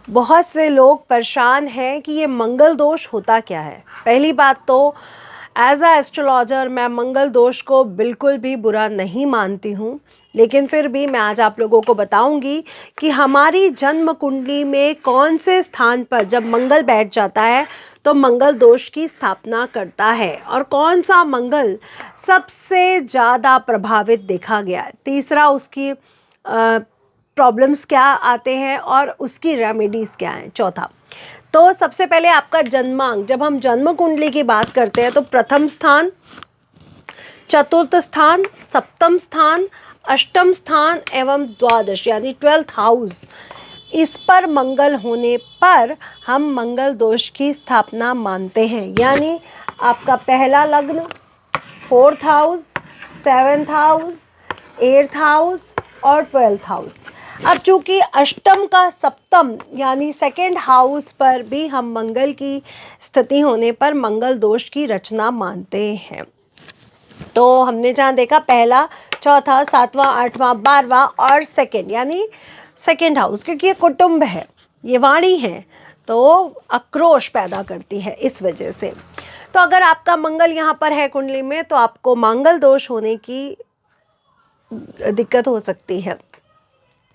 बहुत से लोग परेशान हैं कि ये मंगल दोष होता क्या है। पहली बात तो एज अ एस्ट्रोलॉजर मैं मंगल दोष को बिल्कुल भी बुरा नहीं मानती हूँ, लेकिन फिर भी मैं आज आप लोगों को बताऊंगी कि हमारी जन्म कुंडली में कौन से स्थान पर जब मंगल बैठ जाता है तो मंगल दोष की स्थापना करता है और कौन सा मंगल सबसे ज़्यादा प्रभावित देखा गया है। तीसरा, उसकी प्रॉब्लम्स क्या आते हैं और उसकी रेमेडीज़ क्या हैं। चौथा, तो सबसे पहले आपका जन्मांक। जब हम जन्म कुंडली की बात करते हैं तो प्रथम स्थान, चतुर्थ स्थान, सप्तम स्थान, अष्टम स्थान एवं द्वादश यानी 12th हाउस, इस पर मंगल होने पर हम मंगल दोष की स्थापना मानते हैं। यानी आपका पहला लग्न, 4th house, 7th house, 8th house और 12th हाउस। अब चूंकि अष्टम का सप्तम यानी 2nd हाउस पर भी हम मंगल की स्थिति होने पर मंगल दोष की रचना मानते हैं। तो हमने जहाँ देखा पहला, चौथा, 7वां, 8वां, 12वां और 2nd यानी 2nd हाउस, क्योंकि ये कुटुंब है, ये वाणी है, तो आक्रोश पैदा करती है इस वजह से। तो अगर आपका मंगल यहाँ पर है कुंडली में तो आपको मंगल दोष होने की दिक्कत हो सकती है।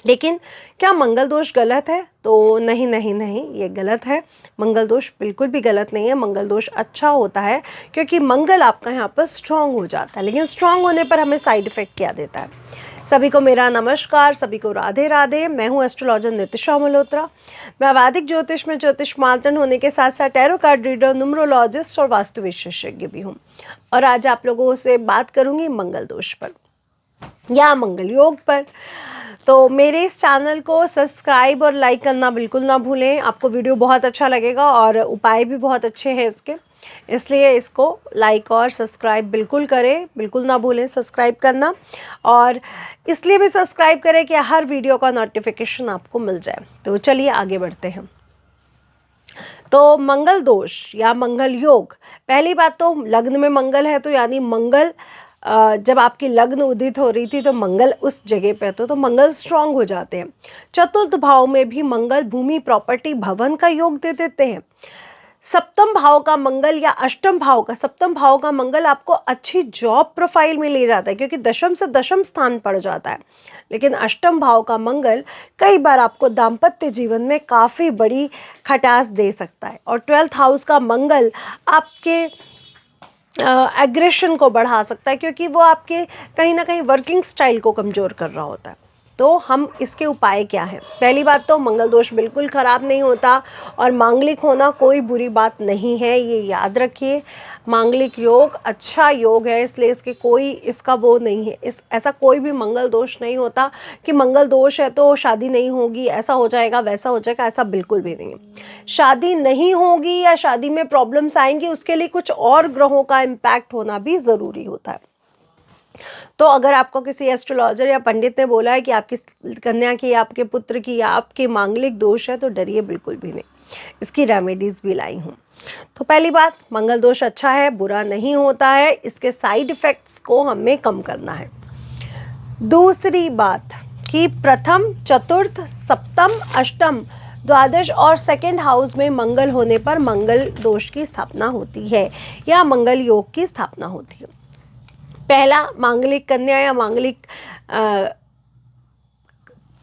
लेकिन क्या मंगल दोष गलत है? तो नहीं नहीं नहीं, ये गलत है। मंगल दोष बिल्कुल भी गलत नहीं है। मंगल दोष अच्छा होता है क्योंकि मंगल आपका यहाँ पर स्ट्रांग हो जाता है। लेकिन स्ट्रांग होने पर हमें साइड इफेक्ट क्या देता है? सभी को मेरा नमस्कार, सभी को राधे राधे। मैं हूँ एस्ट्रोलॉजर नितिशा मल्होत्रा। मैं वैदिक ज्योतिष में ज्योतिष मातृ होने के साथ साथ टैरो कार्ड रीडर, न्यूमरोलॉजिस्ट और वास्तु विशेषज्ञ भी हूँ। और आज आप लोगों से बात करूँगी मंगल दोष पर या मंगल योग पर। तो मेरे इस चैनल को सब्सक्राइब और लाइक करना बिल्कुल ना भूलें। आपको वीडियो बहुत अच्छा लगेगा और उपाय भी बहुत अच्छे हैं इसके, इसलिए इसको लाइक और सब्सक्राइब बिल्कुल करें, बिल्कुल ना भूलें सब्सक्राइब करना। और इसलिए भी सब्सक्राइब करें कि हर वीडियो का नोटिफिकेशन आपको मिल जाए। तो चलिए आगे बढ़ते हैं। तो मंगल दोष या मंगल योग, पहली बात तो लग्न में मंगल है, तो यानी मंगल जब आपकी लग्न उदित हो रही थी तो मंगल उस जगह पे तो मंगल स्ट्रांग हो जाते हैं। चतुर्थ भाव में भी मंगल भूमि, प्रॉपर्टी, भवन का योग दे देते हैं। सप्तम भाव का मंगल या अष्टम भाव का, सप्तम भाव का मंगल आपको अच्छी जॉब प्रोफाइल में ले जाता है क्योंकि दशम से दशम स्थान पड़ जाता है। लेकिन अष्टम भाव का मंगल कई बार आपको दाम्पत्य जीवन में काफ़ी बड़ी खटास दे सकता है। और 12th हाउस का मंगल आपके एग्रेशन को बढ़ा सकता है क्योंकि वो आपके कहीं ना कहीं वर्किंग स्टाइल को कमज़ोर कर रहा होता है। तो हम इसके उपाय क्या हैं? पहली बात तो मंगल दोष बिल्कुल ख़राब नहीं होता और मांगलिक होना कोई बुरी बात नहीं है, ये याद रखिए। मांगलिक योग अच्छा योग है, इसलिए इसके कोई इसका वो नहीं है, इस ऐसा कोई भी मंगल दोष नहीं होता कि मंगल दोष है तो शादी नहीं होगी, ऐसा हो जाएगा वैसा हो जाएगा, ऐसा बिल्कुल भी नहीं है। शादी नहीं होगी या शादी में प्रॉब्लम्स आएंगी, उसके लिए कुछ और ग्रहों का इम्पैक्ट होना भी ज़रूरी होता है। तो अगर आपको किसी एस्ट्रोलॉजर या पंडित ने बोला है कि आपकी कन्या की, आपके पुत्र की या आपके मांगलिक दोष है, तो डरिए बिल्कुल भी नहीं। इसकी रेमेडीज़ भी लाई हूँ। तो पहली बात, मंगल दोष अच्छा है, बुरा नहीं होता है, इसके साइड इफ़ेक्ट्स को हमें कम करना है। दूसरी बात कि प्रथम, चतुर्थ, सप्तम, अष्टम, द्वादश और 2nd हाउस में मंगल होने पर मंगल दोष की स्थापना होती है या मंगल योग की स्थापना होती है। पहला, मांगलिक कन्या या मांगलिक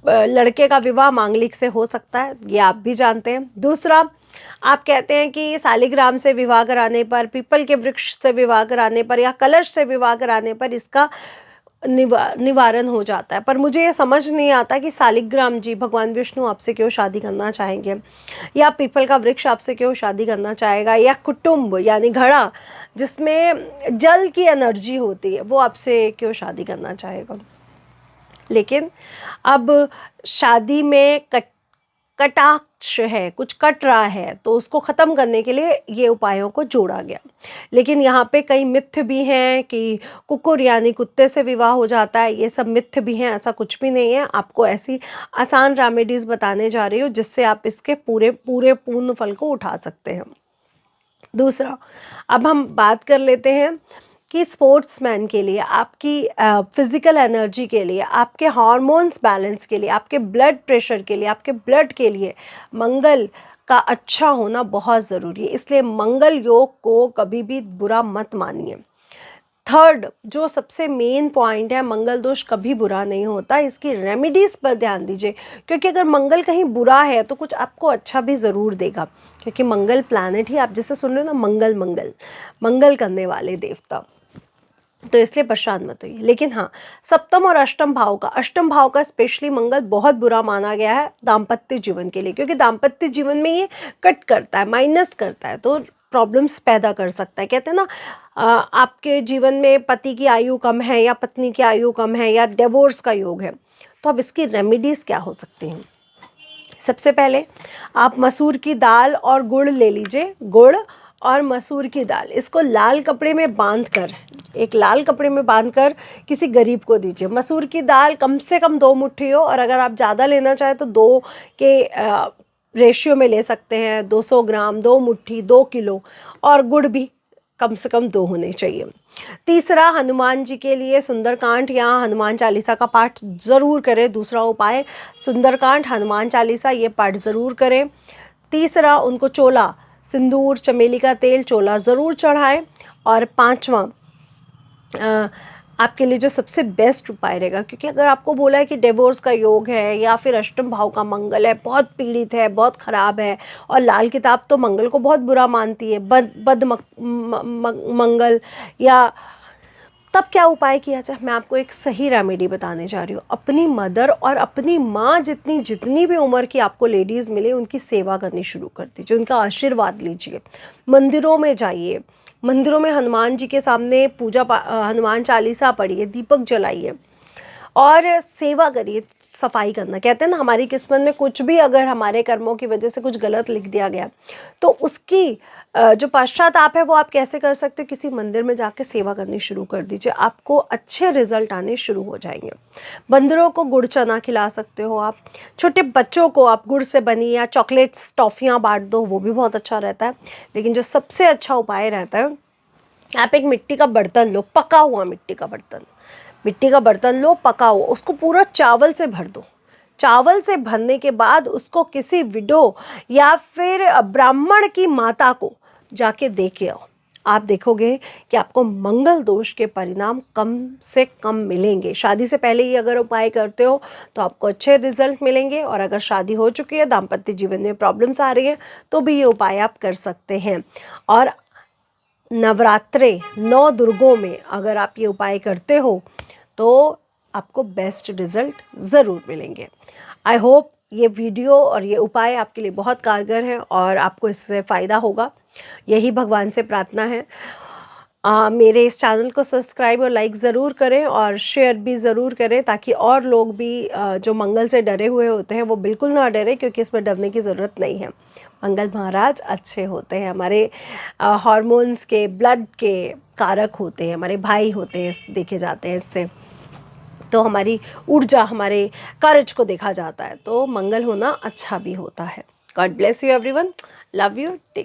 लड़के का विवाह मांगलिक से हो सकता है, ये आप भी जानते हैं। दूसरा, आप कहते हैं कि शालिग्राम से विवाह कराने पर, पीपल के वृक्ष से विवाह कराने पर या कलश से विवाह कराने पर इसका निवारण हो जाता है। पर मुझे ये समझ नहीं आता कि शालिग्राम जी, भगवान विष्णु आपसे क्यों शादी करना चाहेंगे, या पीपल का वृक्ष आपसे क्यों शादी करना चाहेगा, या कुटुंब यानी घड़ा जिसमें जल की एनर्जी होती है वो आपसे क्यों शादी करना चाहेगा। लेकिन अब शादी में कटाक्ष है, कुछ कट रहा है, तो उसको ख़त्म करने के लिए ये उपायों को जोड़ा गया। लेकिन यहाँ पे कई मिथ्य भी हैं कि कुकुर यानी कुत्ते से विवाह हो जाता है, ये सब मिथ्य भी हैं, ऐसा कुछ भी नहीं है। आपको ऐसी आसान रेमेडीज़ बताने जा रही हूँ जिससे आप इसके पूरे पूर्ण फल को उठा सकते हैं। दूसरा, अब हम बात कर लेते हैं आपकी स्पोर्ट्समैन के लिए, आपकी फिज़िकल एनर्जी के लिए, आपके हार्मोन्स बैलेंस के लिए, आपके ब्लड प्रेशर के लिए, आपके ब्लड के लिए मंगल का अच्छा होना बहुत ज़रूरी है। इसलिए मंगल योग को कभी भी बुरा मत मानिए। थर्ड जो सबसे मेन पॉइंट है, मंगल दोष कभी बुरा नहीं होता, इसकी रेमेडीज़ पर ध्यान दीजिए, क्योंकि अगर मंगल कहीं बुरा है तो कुछ आपको अच्छा भी ज़रूर देगा, क्योंकि मंगल प्लैनेट ही, आप जिसे सुन रहे हो ना, मंगल मंगल मंगल करने वाले देवता, तो इसलिए परेशान मत होइए। लेकिन हाँ, सप्तम और अष्टम भाव का स्पेशली मंगल बहुत बुरा माना गया है दाम्पत्य जीवन के लिए, क्योंकि दाम्पत्य जीवन में ये कट करता है, माइनस करता है, तो प्रॉब्लम्स पैदा कर सकता है। कहते हैं ना, आपके जीवन में पति की आयु कम है या पत्नी की आयु कम है या डिवोर्स का योग है, तो अब इसकी रेमेडीज़ क्या हो सकती हैं? सबसे पहले आप मसूर की दाल और गुड़ ले लीजिए, गुड़ और मसूर की दाल, इसको लाल कपड़े में बांधकर, एक लाल कपड़े में बांधकर किसी गरीब को दीजिए। मसूर की दाल कम से कम 2 मुट्ठी हो, और अगर आप ज़्यादा लेना चाहें तो 2 के रेशियो में ले सकते हैं, 200 ग्राम, 2 मुट्ठी, 2 किलो, और गुड़ भी कम से कम 2 होने चाहिए। तीसरा, हनुमान जी के लिए सुंदरकांड या हनुमान चालीसा का पाठ ज़रूर करें। दूसरा उपाय, सुंदरकांड, हनुमान चालीसा, ये पाठ ज़रूर करें। तीसरा, उनको चोला, सिंदूर, चमेली का तेल, चोला ज़रूर चढ़ाएं। और पांचवा, आपके लिए जो सबसे बेस्ट उपाय रहेगा, क्योंकि अगर आपको बोला है कि डिवोर्स का योग है या फिर अष्टम भाव का मंगल है, बहुत पीड़ित है, बहुत ख़राब है, और लाल किताब तो मंगल को बहुत बुरा मानती है, मंगल, या तब क्या उपाय किया जाए? मैं आपको एक सही रेमेडी बताने जा रही हूँ। अपनी मदर और अपनी माँ जितनी भी उम्र की आपको लेडीज़ मिले, उनकी सेवा करनी शुरू कर दीजिए, उनका आशीर्वाद लीजिए। मंदिरों में जाइए, मंदिरों में हनुमान जी के सामने हनुमान चालीसा पढ़िए, दीपक जलाइए और सेवा करिए। सफाई करना, कहते हैं ना, हमारी किस्मत में कुछ भी अगर हमारे कर्मों की वजह से कुछ गलत लिख दिया गया, तो उसकी जो पश्चाताप है वो आप कैसे कर सकते हो? किसी मंदिर में जाके सेवा करनी शुरू कर दीजिए, आपको अच्छे रिजल्ट आने शुरू हो जाएंगे। बंदरों को गुड़ चना खिला सकते हो आप। छोटे बच्चों को आप गुड़ से बनी या चॉकलेट्स, टॉफ़ियाँ बांट दो, वो भी बहुत अच्छा रहता है। लेकिन जो सबसे अच्छा उपाय रहता है, आप एक मिट्टी का बर्तन लो, पका हुआ मिट्टी का बर्तन लो, पका हुआ, उसको पूरा चावल से भर दो। चावल से भरने के बाद उसको किसी विडो या फिर ब्राह्मण की माता को जाके दे के आओ। आप देखोगे कि आपको मंगल दोष के परिणाम कम से कम मिलेंगे। शादी से पहले ही अगर उपाय करते हो तो आपको अच्छे रिजल्ट मिलेंगे, और अगर शादी हो चुकी है, दाम्पत्य जीवन में प्रॉब्लम्स आ रही हैं, तो भी ये उपाय आप कर सकते हैं। और नवरात्रे 9 दुर्गों में अगर आप ये उपाय करते हो तो आपको बेस्ट रिजल्ट ज़रूर मिलेंगे। आई होप ये वीडियो और ये उपाय आपके लिए बहुत कारगर है और आपको इससे फ़ायदा होगा, यही भगवान से प्रार्थना है। मेरे इस चैनल को सब्सक्राइब और लाइक ज़रूर करें और शेयर भी ज़रूर करें, ताकि और लोग भी जो मंगल से डरे हुए होते हैं वो बिल्कुल ना डरें, क्योंकि इसमें डरने की ज़रूरत नहीं है। मंगल महाराज अच्छे होते हैं, हमारे हार्मोन्स के, ब्लड के कारक होते हैं, हमारे भाई होते हैं, देखे जाते हैं इससे। तो हमारी ऊर्जा, हमारे करेज को देखा जाता है, तो मंगल होना अच्छा भी होता है। God bless you everyone, love you, take